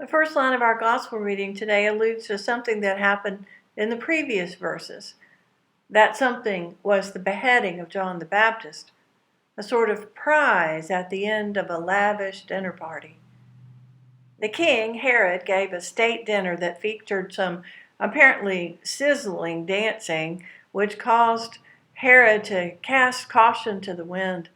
The first line of our gospel reading today alludes to something that happened in the previous verses. That something was the beheading of John the Baptist, a sort of prize at the end of a lavish dinner party. The king, Herod, gave a state dinner that featured some apparently sizzling dancing, which caused Herod to cast caution to the wind.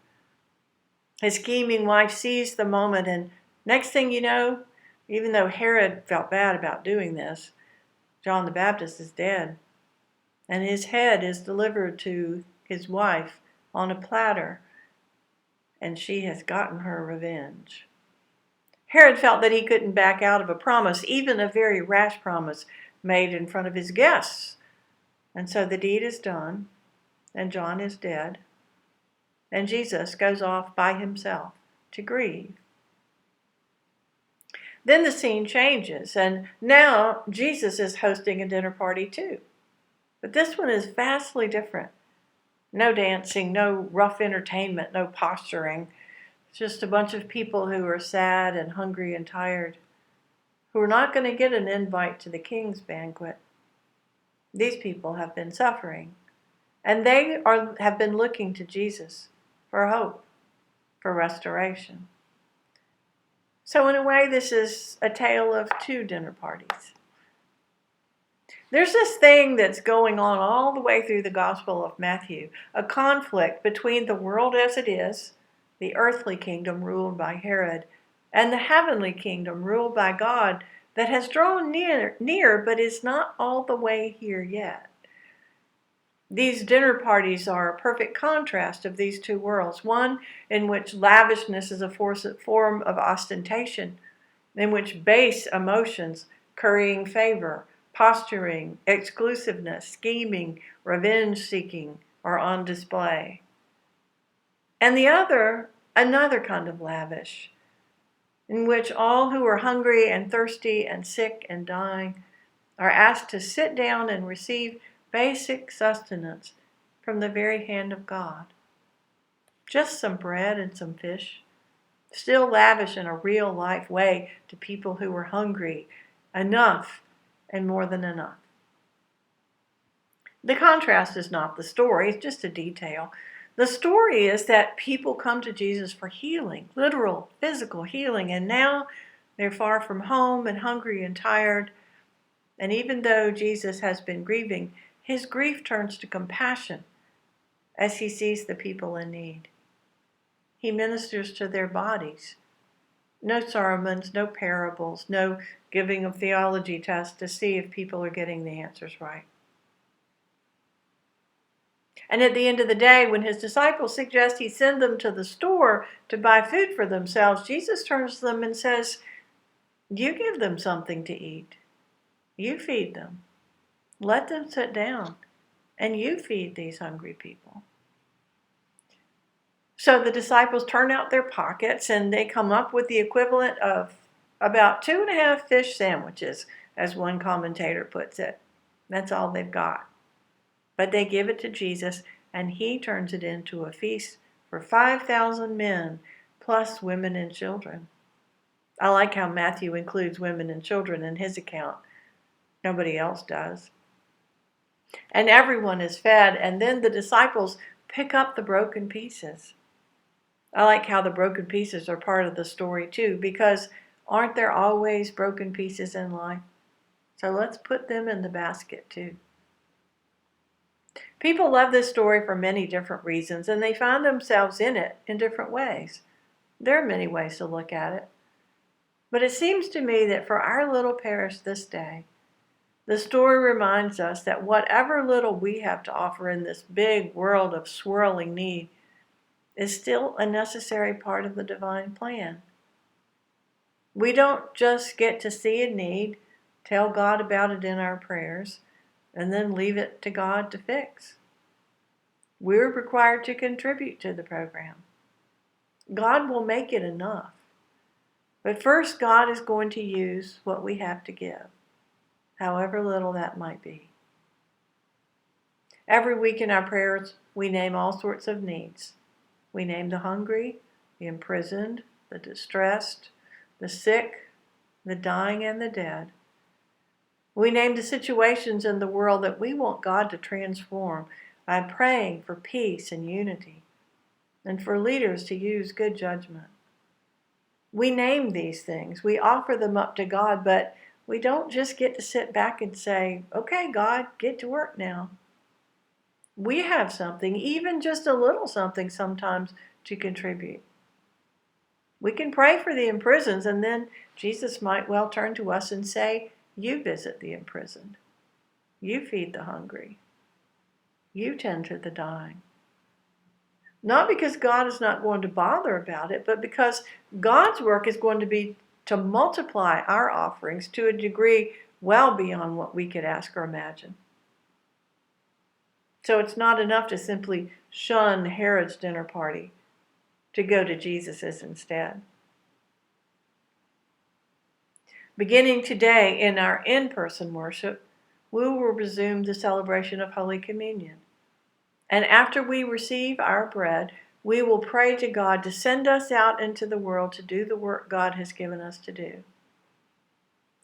His scheming wife seized the moment, and next thing you know, even though Herod felt bad about doing this, John the Baptist is dead, and his head is delivered to his wife on a platter, and she has gotten her revenge. Herod felt that he couldn't back out of a promise, even a very rash promise made in front of his guests. And so the deed is done, and John is dead, and Jesus goes off by himself to grieve. Then the scene changes, and now Jesus is hosting a dinner party too. But this one is vastly different. No dancing, no rough entertainment, no posturing. It's just a bunch of people who are sad and hungry and tired, who are not going to get an invite to the king's banquet. These people have been suffering, and they have been looking to Jesus for hope, for restoration. So in a way, this is a tale of two dinner parties. There's this thing that's going on all the way through the Gospel of Matthew, a conflict between the world as it is, the earthly kingdom ruled by Herod, and the heavenly kingdom ruled by God that has drawn near but is not all the way here yet. These dinner parties are a perfect contrast of these two worlds, one in which lavishness is a form of ostentation, in which base emotions, currying favor, posturing, exclusiveness, scheming, revenge-seeking are on display. And the other, another kind of lavish, in which all who are hungry and thirsty and sick and dying are asked to sit down and receive basic sustenance from the very hand of God. Just some bread and some fish, still lavish in a real-life way to people who are hungry, enough and more than enough. The contrast is not the story, it's just a detail. The story is that people come to Jesus for healing, literal, physical healing, and now they're far from home and hungry and tired. And even though Jesus has been grieving, his grief turns to compassion as he sees the people in need. He ministers to their bodies. No sermons, no parables, no giving of theology tests to see if people are getting the answers right. And at the end of the day, when his disciples suggest he send them to the store to buy food for themselves, Jesus turns to them and says, "You give them something to eat. You feed them. Let them sit down, and you feed these hungry people." So the disciples turn out their pockets, and they come up with the equivalent of about 2.5 fish sandwiches, as one commentator puts it. That's all they've got. But they give it to Jesus, and he turns it into a feast for 5,000 men, plus women and children. I like how Matthew includes women and children in his account. Nobody else does. And everyone is fed, and then the disciples pick up the broken pieces. I like how the broken pieces are part of the story too, because aren't there always broken pieces in life? So let's put them in the basket too. People love this story for many different reasons, and they find themselves in it in different ways. There are many ways to look at it. But it seems to me that for our little parish this day, the story reminds us that whatever little we have to offer in this big world of swirling need is still a necessary part of the divine plan. We don't just get to see a need, tell God about it in our prayers, and then leave it to God to fix. We're required to contribute to the program. God will make it enough. But first, God is going to use what we have to give, however little that might be. Every week in our prayers, we name all sorts of needs. We name the hungry, the imprisoned, the distressed, the sick, the dying and the dead. We name the situations in the world that we want God to transform by praying for peace and unity, and for leaders to use good judgment. We name these things. We offer them up to God, but we don't just get to sit back and say, okay, God, get to work now. We have something, even just a little something sometimes, to contribute. We can pray for the imprisoned, and then Jesus might well turn to us and say, you visit the imprisoned. You feed the hungry. You tend to the dying. Not because God is not going to bother about it, but because God's work is going to be to multiply our offerings to a degree well beyond what we could ask or imagine. So it's not enough to simply shun Herod's dinner party, to go to Jesus's instead. Beginning today in our in-person worship, we will resume the celebration of Holy Communion. And after we receive our bread, we will pray to God to send us out into the world to do the work God has given us to do.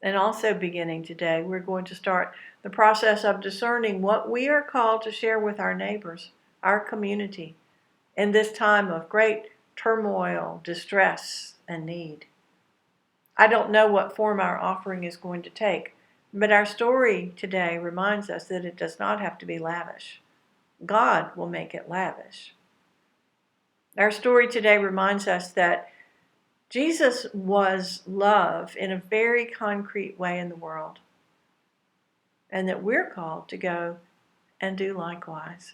And also beginning today, we're going to start the process of discerning what we are called to share with our neighbors, our community, in this time of great turmoil, distress, and need. I don't know what form our offering is going to take, but our story today reminds us that it does not have to be lavish. God will make it lavish. Our story today reminds us that Jesus was love in a very concrete way in the world, and that we're called to go and do likewise.